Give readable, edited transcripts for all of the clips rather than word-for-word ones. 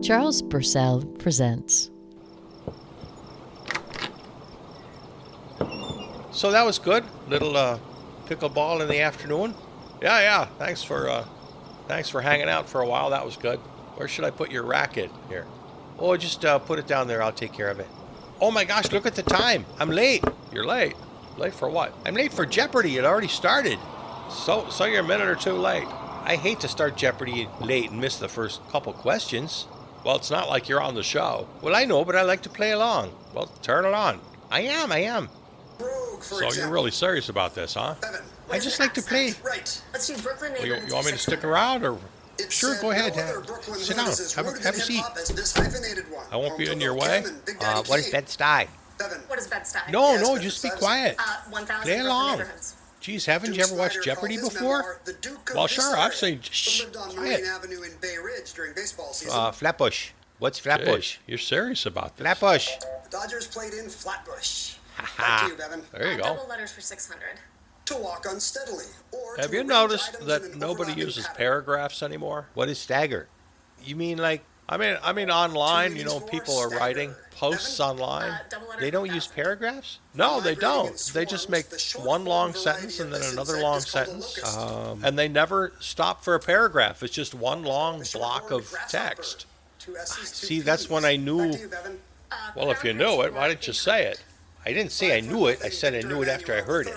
Charles Purcell presents. So that was good. Little pickleball in the afternoon. Yeah. Thanks for hanging out for a while. That was good. Where should I put your racket here? Oh, just put it down there. I'll take care of it. Oh my gosh, look at the time. I'm late. You're late. Late for what? I'm late for Jeopardy. It already started. So you're a minute or two late. I hate to start Jeopardy late and miss the first couple questions. Well, it's not like you're on the show. Well, I know, but I like to play along. Well, turn it on. I am. So you're really serious about this, huh? I just like to play. Right. Let's do Brooklyn Well, you want me to stick around, or? Sure, go ahead. Sit down. Have a seat. I won't be in your way. What is Bed-Stuy? What is Bed-Stuy? No, just be quiet. 1,000 Play along. neighborhoods. Geez, haven't you ever watched Jeopardy before? Well, sure, I've seen. Shh, quiet. Flatbush. What's Flatbush? You're serious about this? Flatbush. The Dodgers played in Flatbush. Ha. Thank you, Bevan. There you go. Double letters for 600. To walk unsteadily. Or Have to you arrange noticed items in that an nobody overlapping uses pattern. paragraphs anymore? What is stagger? You mean like, I mean online, you know, people are writing posts online. Double letter They don't for use 1,000. paragraphs? No, they don't. Migrating in They just make swarms, the short one long form sentence variety and then of this another insect long is called a sentence. locust. And they never stop for a paragraph. It's just one long The short block form of grasshopper. text. 2 S's, 2 See, that's P's. when I Back knew. to you, Bevan. Well, if you knew it, why didn't you say it? I didn't say I knew it. I said I knew it after I heard it.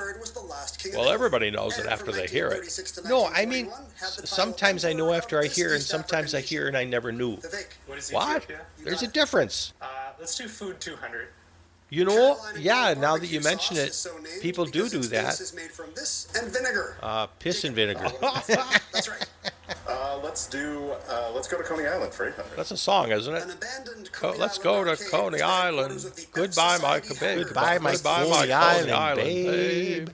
Well, everybody knows it after they hear it. No, I mean, sometimes I know after I hear, and sometimes I hear and I never knew. What is What? Ethiopia? There's a difference. Let's do food 200. You know, yeah, now that you mention it, people do that. Piss and vinegar. That's right. Let's go to Coney Island for 800. That's a song, isn't An it? abandoned Let's go to arcade Coney was the Island. headquarters of the Goodbye, my Society babe. Hall. Goodbye, my Coney Island, babe.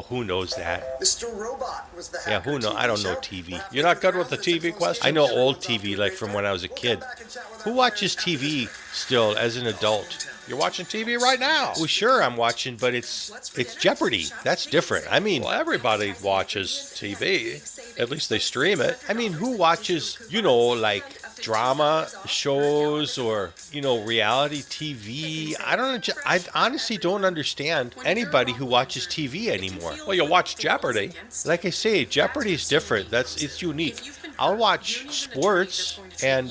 Who knows that? Mr. Robot was the Yeah, hacker who know? TV I don't know show. TV. You're not good with the TV question? I know old TV, like from when I was a kid. Who watches TV still as an adult? You're watching TV right now. Well, sure, I'm watching, but it's Jeopardy. That's different. I mean, well, everybody watches TV. At least they stream it. I mean, who watches, like drama shows or, reality TV? I honestly don't understand anybody who watches TV anymore. Well, you watch Jeopardy. Like I say, Jeopardy's different. It's unique. I'll watch sports and,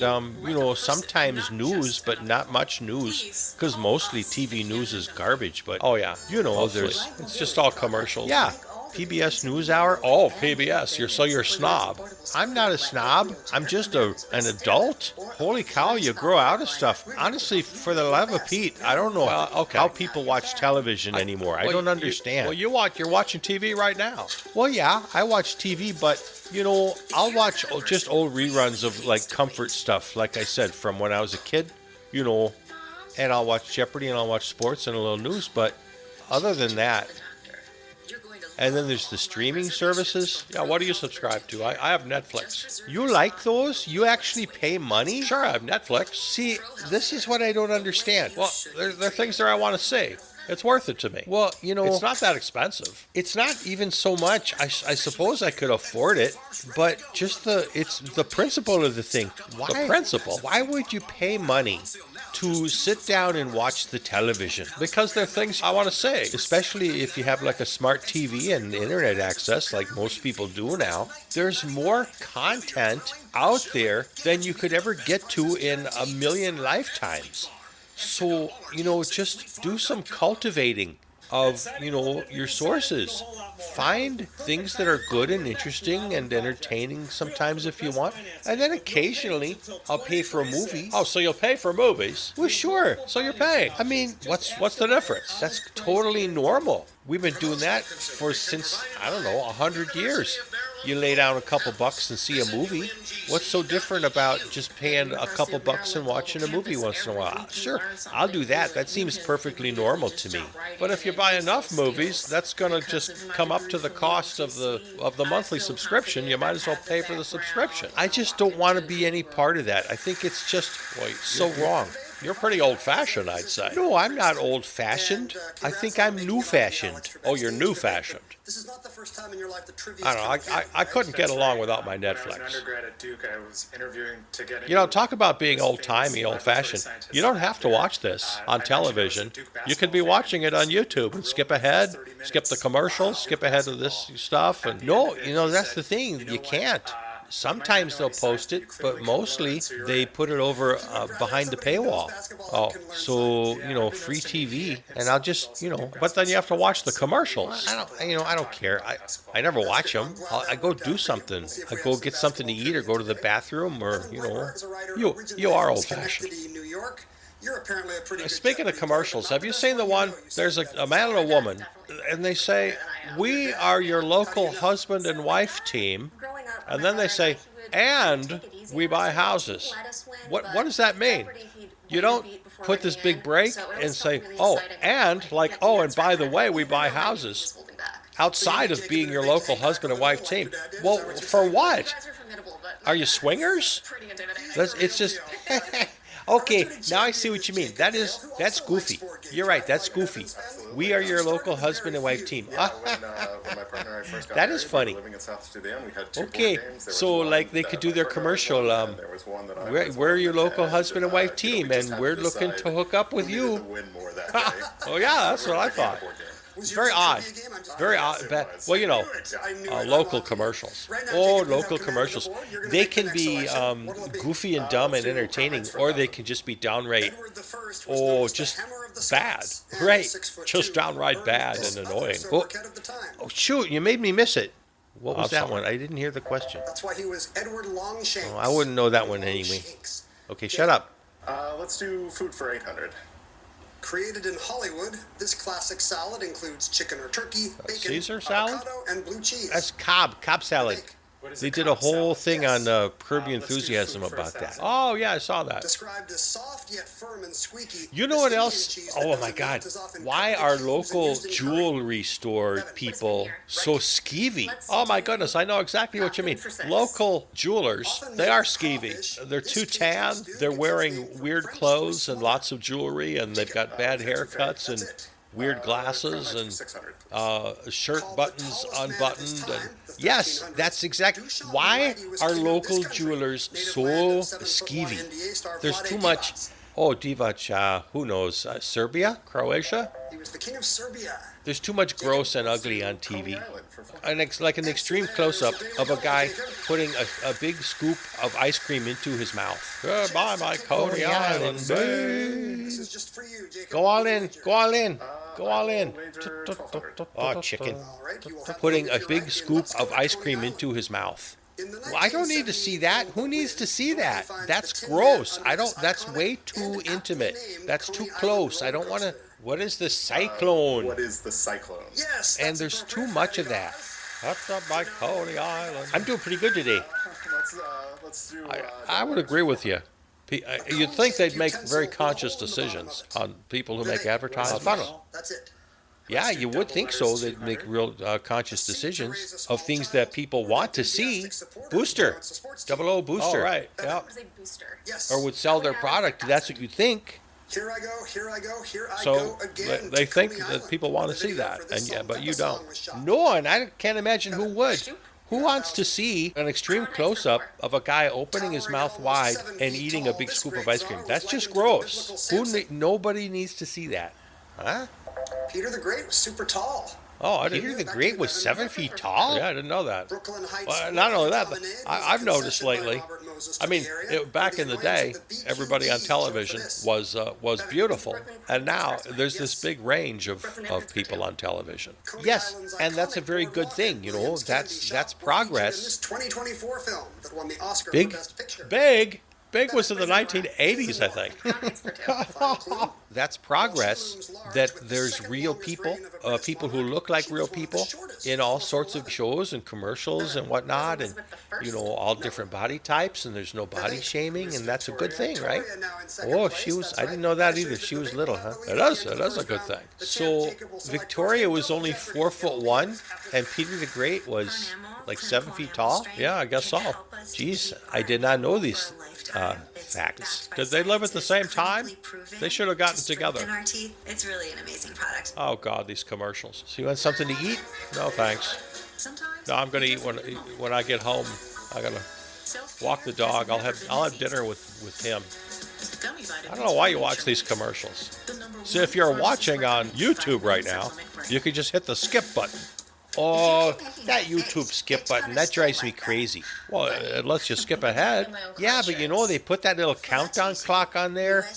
sometimes news, but not much news, because mostly TV news is garbage. But, oh yeah, it's just all commercials. Yeah. PBS NewsHour? Oh, PBS. You're a snob. I'm not a snob. I'm just an adult. Holy cow, you grow out of stuff. Honestly, for the love of Pete, I don't know how people watch television anymore. I don't understand. You're watching TV right now. Well, yeah, I watch TV, but, I'll watch just old reruns of, like, comfort stuff, like I said, from when I was a kid, and I'll watch Jeopardy and I'll watch sports and a little news, but other than that. And then there's the streaming services. Yeah, what do you subscribe to? I have Netflix. You like those? You actually pay money? Sure, I have Netflix. See, this is what I don't understand. Well, there are things there I want to see. It's worth it to me. Well, it's not that expensive. It's not even so much. I suppose I could afford it, but just it's the principle of the thing. Why? The principle. Why would you pay money to sit down and watch the television? Because there are things I want to say, especially if you have like a smart TV and internet access like most people do now. There's more content out there than you could ever get to in a million lifetimes. So, just do some cultivating of, your sources. Find things that are good and interesting and entertaining sometimes if you want. And then occasionally I'll pay for a movie. Oh, so you'll pay for movies? Well, sure. So you're paying. I mean, what's the difference? That's totally normal. We've been doing that since, 100 years. You lay down a couple bucks and see a movie. What's so different about just paying a couple bucks and watching a movie once in a while? Sure, I'll do that. That seems perfectly normal to me. But if you buy enough movies, that's going to just come up to the cost of the monthly subscription. You might as well pay for the subscription. I just don't want to be any part of that. I think it's just so wrong. You're pretty old-fashioned, I'd say. No, I'm not old-fashioned. I think I'm new-fashioned. Oh, you're new-fashioned. This is not the first time in your life that trivia. I don't know. I couldn't get along without my When I was an Netflix. undergrad at Duke, I was interviewing to get You know, into talk about being this old-timey, famous old-fashioned. scientist You don't have to there. watch this I on mentioned I was a television. Duke You could be basketball watching fan. it on YouTube and skip ahead, 30 minutes. skip the commercials, skip ahead of this stuff. And no, you know, that's the thing. You can't. Sometimes they'll post it, but mostly they put it over behind the paywall. Oh, so, you know, free TV, and I'll just, you know, but then you have to watch the commercials. I don't care. I never watch them. I go do something. I go get something to eat or go to the bathroom or, you know, you are old-fashioned. You're apparently a pretty good Speaking of Jeopardy commercials, player, have but you not seen this the one? There's a man and a woman, and they say, "We are your local husband and wife team," Growing up, and then they say, "And we buy houses." What does that mean? You don't put this big break and say, "Oh, and like, oh, and by the way, we buy houses," outside of being your local husband and wife team. Well, for what? Are you swingers? It's just. Okay, now I see what you mean. That's goofy. You're right, that's goofy. We are your local husband and wife team. Yeah, when my partner and I first got That married, is funny. We were living in South Sudan. We had two Okay, board games. There was so one like they that could do my their partner commercial. won, and there was one that I was We're on, your local and, husband and wife we team, just and had we're to looking decide to hook up with who needed you. to win more that day. Oh yeah, that's what I thought. Very odd. Very odd. Well, you know, local commercials. Oh, local commercials. They can be goofy and dumb and entertaining, or they can just be downright, just bad. Right. Just downright bad and annoying. Oh, shoot, you made me miss it. What was that one? I didn't hear the question. That's why he was Edward Longshanks. Oh, I wouldn't know that one anyway. Okay, shut up. Let's do food for 800. Created in Hollywood, this classic salad includes chicken or turkey, bacon, Caesar salad? avocado, and blue cheese. That's Cobb salad. What is They a did a Cobb whole salad? thing Yes. on Curb Your Let's do Enthusiasm food for about that. 1,000. Oh, yeah, I saw that. Described as soft yet firm and squeaky. You know this what Indian else? cheese that Oh, my doesn't God. melt as often Why covered are in cubes and local used in curry. jewelry store people so skeevy? Oh, my goodness, I know exactly what you mean. Local jewelers, they are skeevy. They're too tan, they're wearing weird clothes and lots of jewelry, and they've got bad haircuts and weird glasses and 600. shirt buttons unbuttoned. And yes, that's exactly why are local jewelers so skeevy. There's too much. Oh, Divac, who knows? Serbia? Croatia? He was the king of Serbia. There's too much gross and ugly on TV. Coney Island for fun. Like an extreme close-up of a guy putting a big scoop of ice cream into his mouth. Goodbye, my Coney Island, This babe. is just for you, Jacob. Go all in, go all in, go all in. Wager 1,200. Oh, chicken. All right, you will have Putting one a if you're big right. scoop Let's go of to ice Coney cream Island. into his mouth. In the Well, I don't need to see that. 1970 Who needs to see that? finds That's the Tin Man gross. under I this don't. That's iconic way and too aptly intimate. named That's Coney too Island close. I don't roller want to. coaster. What is the cyclone? What is the cyclone? Yes, And that's there's too appropriate. much of that. That's up by Coney Island. I'm doing pretty good today. Let's do. I would agree with you. You'd think they'd make very conscious decisions on people who make advertisements. That's it. Yeah, you would think so. They'd make real conscious decisions of things that people want to see. Booster. 00 Booster. Oh, right. Yeah. It was a booster. Yes. Or would sell their product. That's what you'd think. Here I go, here I go, here I So go again. they to think Coney that Island, people want where to the see video that, for this and yeah, song, but you that song don't. was shot. No, and I can't imagine who would. Who wants to see an extreme close-up of a guy opening his mouth wide and eating a big scoop of ice cream? That's just gross. Nobody needs to see that. Huh? Peter the Great was super tall. Oh, Peter the Great was 7 feet tall? Yeah, I didn't know that. Brooklyn Heights. Well, not only that, but Promenade I've was noticed concessioned by lately. Robert Moses I to mean, the area back for in the the day, annoyance of the everybody on BQE television for this. was beautiful, and now there's this big range of people on television. Coney Yes, Island's and that's a iconic very good boardwalk thing. at You know, Williams Kennedy that's Shop were featured in progress. this 2024 film that won the Oscar Big, for Best Picture. big was in the 1980s, I think. That's progress. That there's real people, people who look like real people, in all sorts of shows and commercials and whatnot, and all different body types, and there's no body shaming, and that's a good thing, right? Oh, I didn't know that either. She was little, huh? It is a good thing. So Victoria was only 4'1", and Peter the Great was like 7 feet tall. Yeah, I guess so. Jeez, I did not know these. facts. Did they live at the same time? They should have gotten together. In our teeth, it's really an amazing product. Oh God, these commercials. So you want something to eat? No, thanks. Sometimes No, I'm gonna eat when I get home. I gotta walk the dog. I'll have dinner with him. I don't know why you watch these commercials. So if you're watching on YouTube right now, you can just hit the skip button. Oh, that YouTube skip button, that drives me crazy. Well, it lets you skip ahead. Yeah, but you know, they put that little countdown clock on there.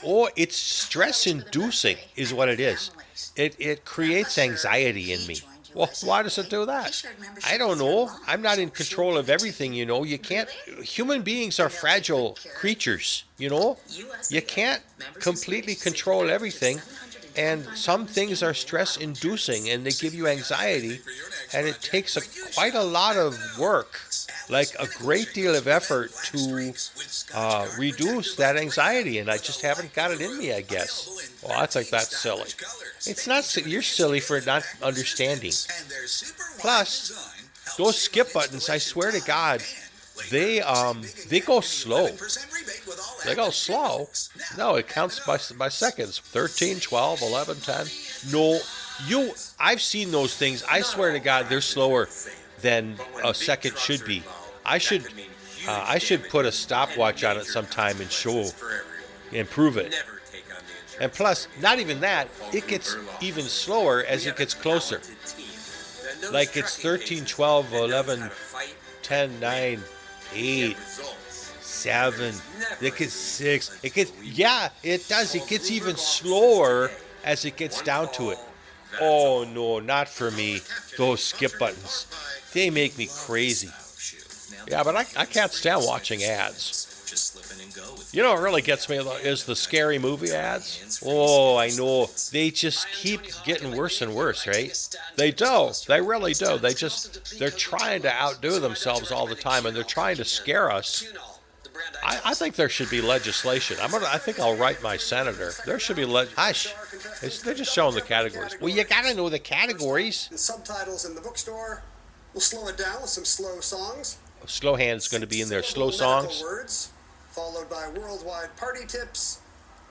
Oh, it's stress-inducing is what it is. It creates anxiety in me. Well, why does it do that? I don't know. I'm not in control of everything, you know. You can't. Human beings are fragile creatures, you know. You can't completely control everything. And some things are stress-inducing, and they give you anxiety, and it takes quite a lot of work, like a great deal of effort to reduce that anxiety, and I just haven't got it in me, I guess. Well, I think that's silly. It's not. You're silly for not understanding. Plus, those skip buttons, I swear to God, they go slow. They go slow. No, it counts by seconds. 13, 12, 11, 10. No, I've seen those things. I swear to God, they're slower than a second should be. I should put a stopwatch on it sometime and prove it. And plus, not even that, it gets even slower as it gets closer. Like it's 13, 12, 11, 10, 9, 8, 7, it gets 6, it does, it gets even slower as it gets down to it. Oh no, not for me, those skip buttons, they make me crazy. Yeah, but I can't stand watching ads. You know what really gets me is the scary movie ads. Oh, I know. They just keep getting worse and worse, right? They do. They really do. They're trying to outdo themselves all the time, and they're trying to scare us. I think there should be legislation. I think I'll write my senator. There should be hush. They're just showing the categories. Well, you gotta know the categories. And subtitles in the bookstore. We'll slow it down with some slow songs. Slow Hand's going to be in there. Slow songs. Words, followed by worldwide party tips,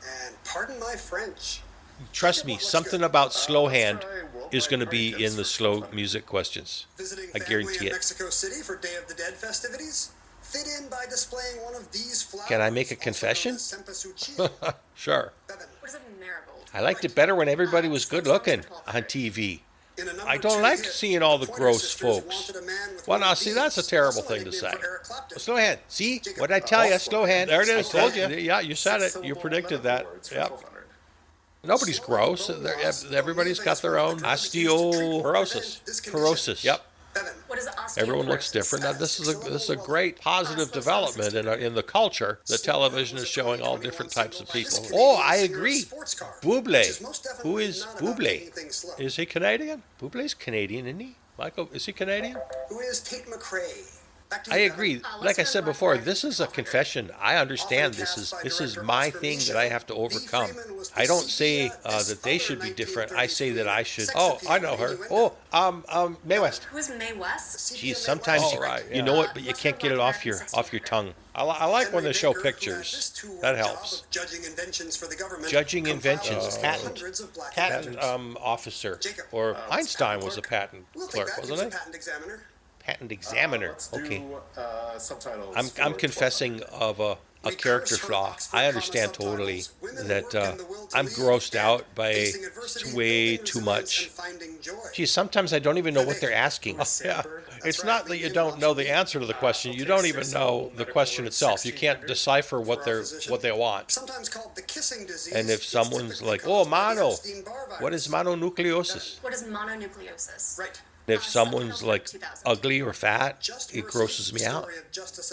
and pardon my French. Trust me, something about Slow Hand is going to be in the slow music questions. I guarantee it. Mexico City for Day of the Dead festivities. Fit in by displaying one of these flowers. Can I make a confession? Sure. What is a marigold? I liked it better when everybody was good looking on TV. I don't like seeing all the gross folks. Well, now, see, that's a terrible thing to say. Slow Hand. See? What did I tell you? Slow Hand. There it is. Told you. Yeah, you said it. You predicted that. Yep. Nobody's gross. Everybody's got their own osteoporosis. Yep. What is osteoporosis? Everyone looks different. Now, this is a great positive development in the culture that television is showing all different types of people. Oh, I agree. Bublé. Who is Bublé? Is he Canadian? Bublé's Canadian, isn't he? Michael, is he Canadian? Who is Tate McRae? I agree. Like I said before, this is a confession. I understand this is my thing that I have to overcome. I don't say that they should be different. I say that I should. Oh, I know her. Oh, Mae West. Who is Mae West? Geez, sometimes you know it, but you can't get it off your tongue. I like when they show pictures. That helps. Judging inventions for the government. Judging inventions, patent officer, or Einstein was a patent clerk, wasn't he? Patent examiner. Patent examiner. Okay. Subtitles. I'm confessing of a character flaw. I understand totally that I'm grossed out by way too much. Geez, sometimes I don't even know what they're asking. Yeah. It's not that you don't know the answer to the question. You don't even know the question itself. You can't decipher what they want. Sometimes called the kissing disease. And if someone's like, oh, mono, what is mononucleosis? What is mononucleosis? Right. If someone's like ugly or fat, it grosses me out.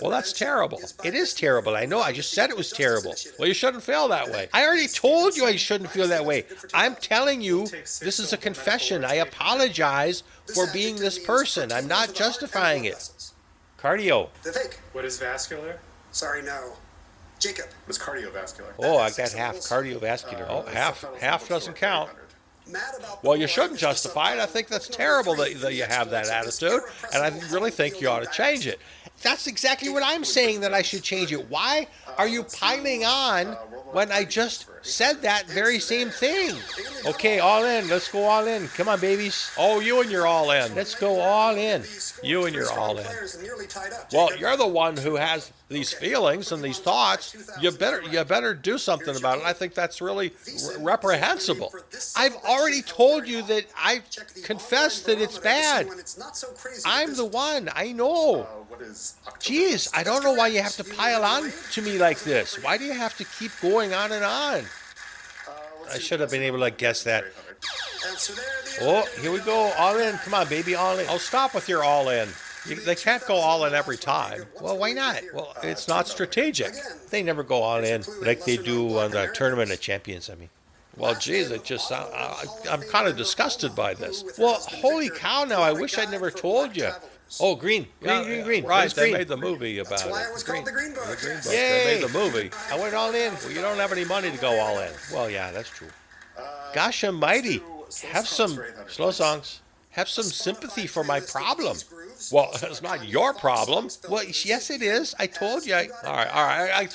Well, that's terrible. It is terrible. I know. I just said it was terrible. Well, you shouldn't feel that way. I already told you I shouldn't feel that way. I'm telling you, this is a confession. I apologize for being this person. I'm not justifying it. Cardio. The fake. What is vascular? Sorry, no. Jacob. It's cardiovascular. Oh, I got half cardiovascular. Oh, half doesn't count. Well, you shouldn't justify it. I think that's terrible that you have that attitude, and I really think you ought to change it. That's exactly what I'm saying, that I should change it. Why are you piling on when I just said that very same thing? Okay, all in. Let's go all in. Come on, babies. Oh, you and your all in. Let's go all in. You and your all in. Well, you're the one who has these feelings and these thoughts. You better do something about it. I think that's really reprehensible. I've already told you that I confess that it's bad. I'm the one. I know. Jeez, I don't know why you have to pile on to me like this. Why do you have to keep going on and on? I should have been able to guess that. Oh, here we go. All in. Come on, baby, all in. Oh, stop with your all in. They can't go all in every time. Well, why not? Well, it's not strategic. They never go all in like they do on the Tournament of Champions, I mean. Well, geez, I'm kind of disgusted by this. Well, holy cow now, I wish I'd never told you. Oh, green. Right, they made the movie about it. Why it was called the Green Book. Yay. They made the movie. I went all in. Well, you don't have any money to go all in. Well, yeah, that's true. Gosh almighty. Have some slow songs. Have some sympathy for my problem. Well, it's not your problem. Well, yes, it is. I told you. All right.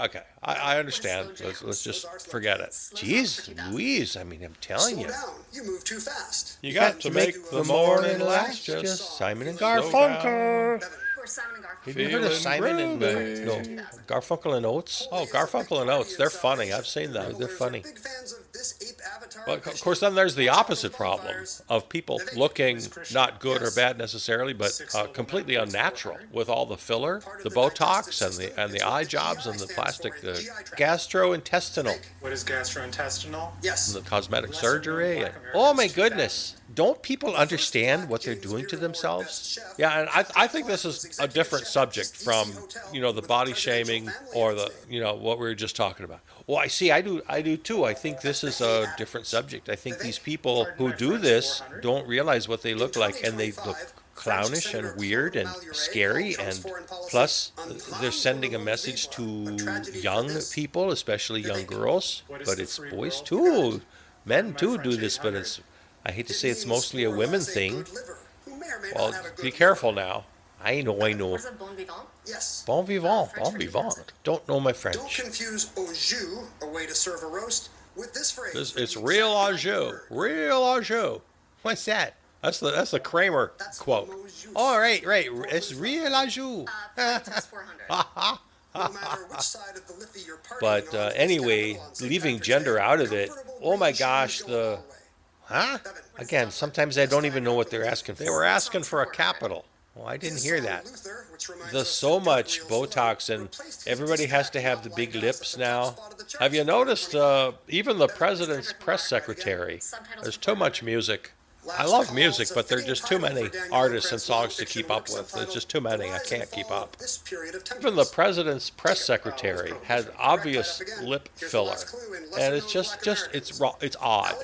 Okay. I understand. Let's just forget it. Jeez Louise. I mean, I'm telling you. Slow down. You move too fast. You got to make the morning last. Just Simon and Garfunkel. Or Simon and Garfunkel. Have you heard of Simon and Garfunkel and Oates? Oh, Garfunkel and Oates. They're funny. I've seen them. They're funny. Big fans of this ape avatar. But of course, then there's the opposite problem of people looking not good or bad necessarily, but completely unnatural with all the filler, the Botox, and the eye jobs and the plastic, the gastrointestinal, What is gastrointestinal? Yes. the cosmetic surgery. And, oh my goodness! Don't people understand what they're doing to themselves? Yeah, and I think this is a different subject from the body shaming or the what we were just talking about. Well, I do too. I think this is a different subject. I think these people who do this don't realize what they look like, and they look clownish and weird and scary, and plus they're sending a message to young people, especially young girls, but it's boys too. Men too do this, but I hate to say it's mostly a women thing. Well, be careful now. I know. What is it, bon vivant? Yes. Bon vivant, bon vivant. Don't know my Don't French. confuse au jus, a way to serve a roast, with this phrase. It's real au jus. Real au jus. What's that? That's the Kramer quote. Oh, right. It's real au jus. Tips 400. No matter which side of the Liffey you're partying But on, anyway, on St. leaving Patrick's gender Day, out of it. comfortable Oh my green gosh, shoes go a long way. Huh? Again, sometimes I don't even know what they're asking for. They were asking for a capital. Well, I didn't hear that. There's so much Botox, and everybody has to have the big lips now. Have you noticed, even the president's press secretary, there's too much music. I love music, but there are just too many artists and songs to keep up with. There's just too many. I can't keep up. Even the president's press secretary had obvious lip filler, and it's odd.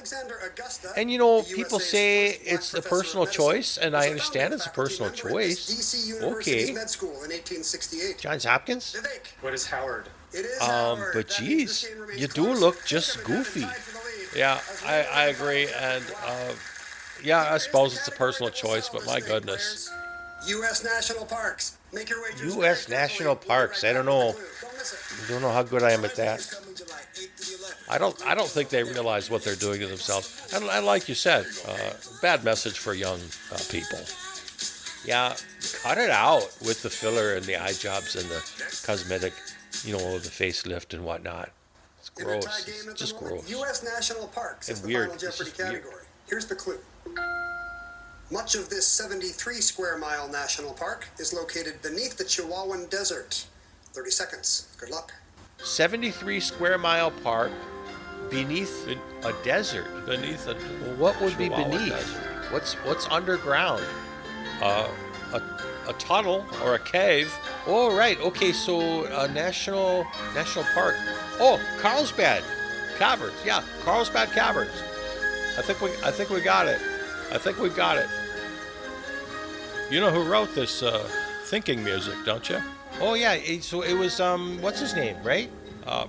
And people say it's a personal choice, and I understand it's a personal choice. Okay. Johns Hopkins? What is Howard? But geez, you do look just goofy. Yeah, I agree, and yeah, I suppose it's a personal choice, but my goodness. U.S. National Parks. Make your way just U.S. National Parks. I don't know. I don't know how good I am at that. I don't think they realize what they're doing to themselves. And like you said, bad message for young people. Yeah, cut it out with the filler and the eye jobs and the cosmetic, the facelift and whatnot. It's gross. It's just gross. U.S. National Parks is And the weird. final It's Jeopardy just weird. category. Here's the clue. Much of this 73 square mile national park is located beneath the Chihuahuan Desert. 30 seconds. Good luck. 73 square mile park beneath a desert. Beneath a. Well, what would be Chihuahua beneath? desert. What's underground? A tunnel or a cave. Oh, right. Okay, so a national park. Oh, Carlsbad Caverns. Yeah, Carlsbad Caverns. I think we got it. I think we've got it. You know who wrote this thinking music, don't you? Oh yeah, so it was what's his name, right?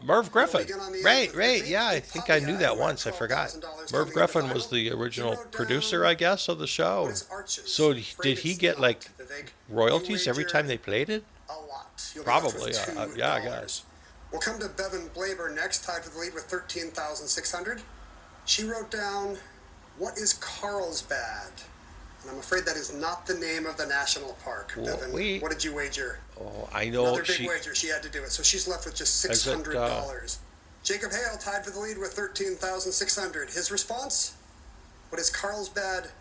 Merv Griffin. Right. Yeah, I think I knew that once. I forgot. Merv Griffin was the original producer, I guess, of the show. So did he get like think. royalties You every wager time they played it? a lot. You'll be Probably, left with $2. yeah, I guess. We'll come to Bevan Blaber next, tied for the lead with 13,600. She wrote down, what is Carlsbad? And I'm afraid that is not the name of the national park. Well, Bevan, wait. what did you wager? Oh, I know Another big wager. She had to do it. So she's left with just Is it, $600. Jacob Hale tied for the lead with 13,600. His response? What is Carlsbad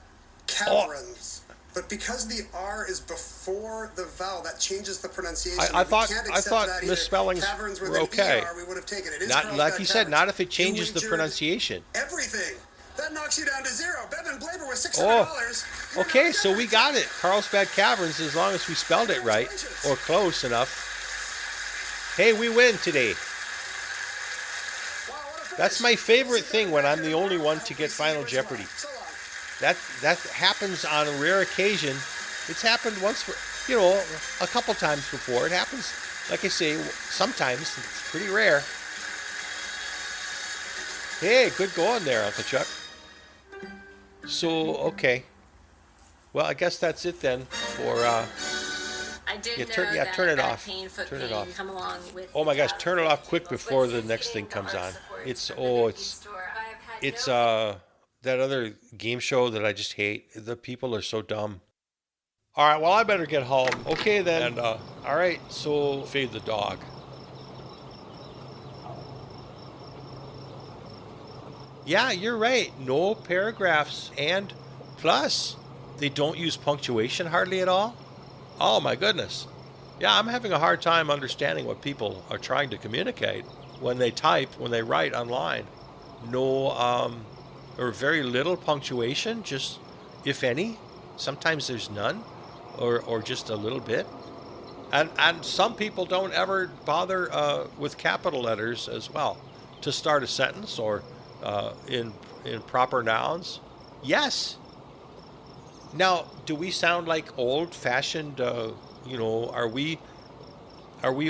Caverns? But because the R is before the vowel, that changes the pronunciation. I We thought can't accept that either. misspellings Caverns with were an okay. ER, we would have taken it. It is Not Carlsbad like you said, Caverns. not if it You changes the wagered pronunciation. Everything. That knocks you down to zero. Bevan Blaber with $600. Oh, okay, so we got it. Carlsbad Caverns, as long as we spelled it right or close enough. Hey, we win today. Wow, what a finish. That's my favorite thing when I'm the only one to get Final Jeopardy. So long. That happens on a rare occasion. It's happened once, you know, a couple times before. It happens, like I say, sometimes. It's pretty rare. Hey, good going there, Uncle Chuck. So, okay. Well, I guess that's it then for, I did Yeah, know turn- yeah, that, turn it that off. pain, foot Turn it pain off. come along with, oh my gosh, turn it off quick with before the $68 next thing comes on. support It's, for the oh, Nike it's, store. I've had it's, no that other game show that I just hate. The people are so dumb. All right, well, I better get home. Okay, then. And, all right, so feed the dog. Yeah, you're right. No paragraphs. And plus, they don't use punctuation hardly at all. Oh, my goodness. Yeah, I'm having a hard time understanding what people are trying to communicate when they type, when they write online. No, or very little punctuation, just if any. Sometimes there's none, or just a little bit. And some people don't ever bother with capital letters as well to start a sentence or in proper nouns. Yes. Now, do we sound like old-fashioned? You know, are we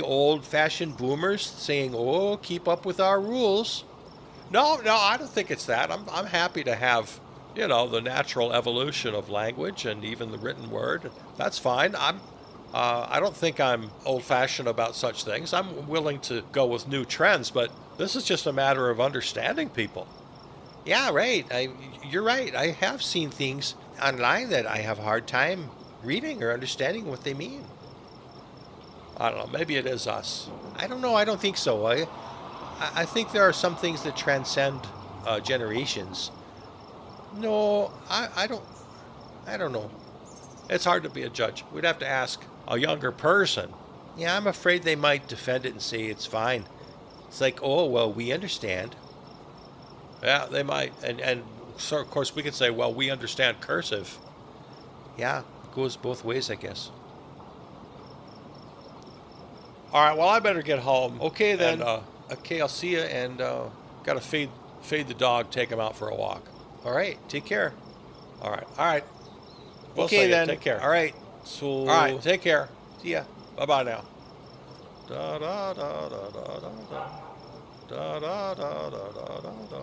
old-fashioned boomers saying, "Oh, keep up with our rules"? No, I don't think it's that. I'm happy to have, you know, the natural evolution of language and even the written word. That's fine. I don't think I'm old-fashioned about such things. I'm willing to go with new trends, but this is just a matter of understanding people. Yeah, right. You're right. I have seen things online that I have a hard time reading or understanding what they mean. I don't know. Maybe it is us. I don't know. I don't think so. I think there are some things that transcend generations. No, I don't know. It's hard to be a judge. We'd have to ask a younger person. Yeah, I'm afraid they might defend it and say it's fine. It's like, oh, well, we understand. Yeah, they might. And so, of course, we could say, well, we understand cursive. Yeah, it goes both ways, I guess. All right, well, I better get home. Okay, then. And, okay, I'll see you, and got to feed the dog, take him out for a walk. All right, take care. All right. We'll okay, then. Take care. All right. So. All right, take care. See ya. Bye-bye now. Da da da da da da da. Da da da da da da da.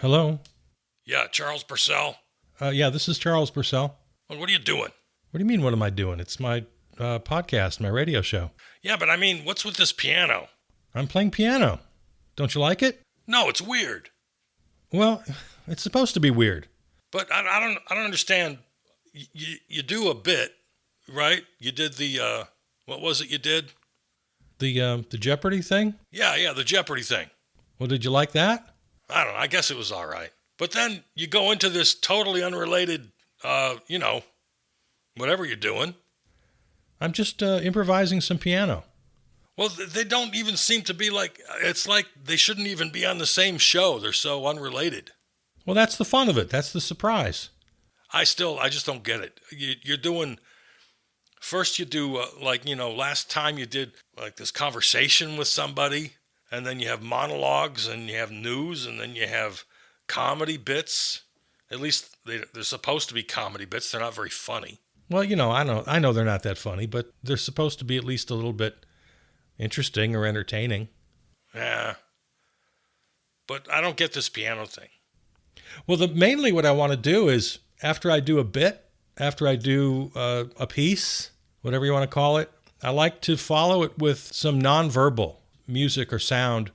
Hello? Yeah, Charles Purcell. Yeah, this is Charles Purcell. Well, what are you doing? What do you mean, what am I doing? It's my podcast, my radio show. Yeah, but I mean, what's with this piano? I'm playing piano. Don't you like it? No, it's weird. Well, it's supposed to be weird. But I don't understand. you do a bit, right? You did the what was it you did? The Jeopardy thing? Yeah, the Jeopardy thing. Well, did you like that? I don't know. I guess it was all right. But then you go into this totally unrelated, whatever you're doing. I'm just improvising some piano. Well, they don't even seem to be like, it's like they shouldn't even be on the same show. They're so unrelated. Well, that's the fun of it. That's the surprise. I just don't get it. You're doing, first you do, last time you did like this conversation with somebody, and then you have monologues, and you have news, and then you have comedy bits. At least they're supposed to be comedy bits. They're not very funny. Well, I know they're not that funny, but they're supposed to be at least a little bit interesting or entertaining. Yeah. But I don't get this piano thing. Well, mainly what I want to do is after I do a bit, after I do a piece, whatever you want to call it, I like to follow it with some nonverbal music or sound,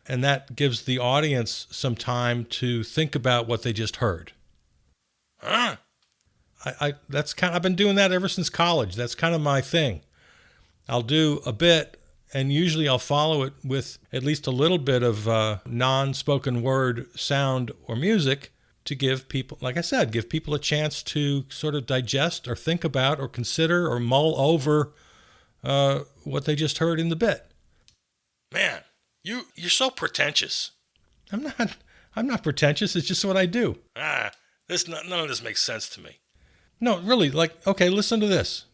and that gives the audience some time to think about what they just heard. Huh? I've been doing that ever since college. That's kind of my thing. I'll do a bit, and usually I'll follow it with at least a little bit of non-spoken word sound or music to give people, like I said, give people a chance to sort of digest or think about or consider or mull over what they just heard in the bit. Man, you're so pretentious. I'm not pretentious. It's just what I do. None of this makes sense to me. No, really, okay, listen to this.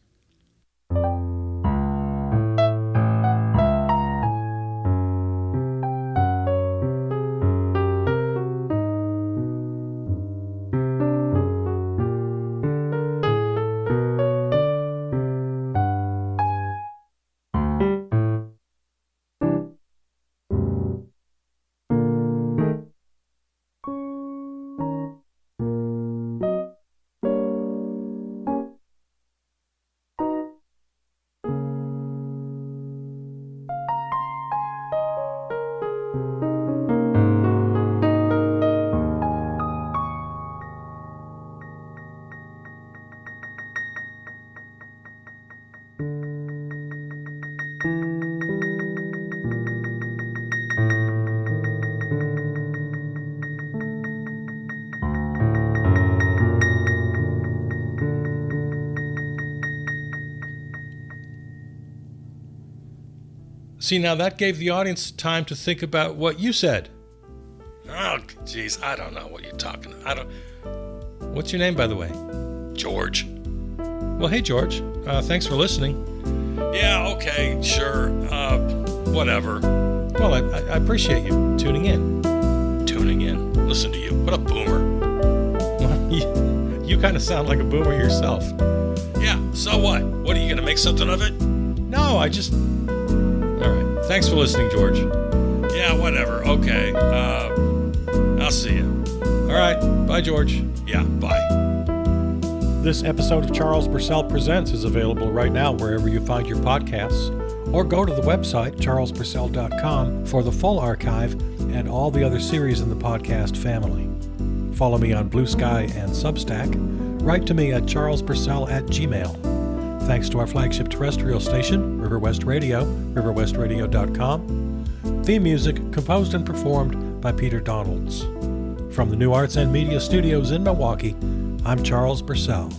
See, now that gave the audience time to think about what you said. Oh, geez, I don't know what you're talking about. What's your name, by the way? George. Well, hey, George. Thanks for listening. Yeah, okay, sure. Whatever. Well, I appreciate you tuning in. Tuning in. Listen to you. What a boomer. Well, you kind of sound like a boomer yourself. Yeah, so what? What, are you going to make something of it? No, All right. Thanks for listening, George. Yeah, whatever. Okay. I'll see you. All right. Bye, George. Yeah, bye. This episode of Charles Purcell Presents is available right now wherever you find your podcasts, or go to the website, charlespurcell.com, for the full archive and all the other series in the podcast family. Follow me on Blue Sky and Substack. Write to me at charlespurcell@gmail.com. Thanks to our flagship terrestrial station, River West Radio, riverwestradio.com. Theme music composed and performed by Peter Donalds. From the New Arts and Media Studios in Milwaukee, I'm Charles Purcell.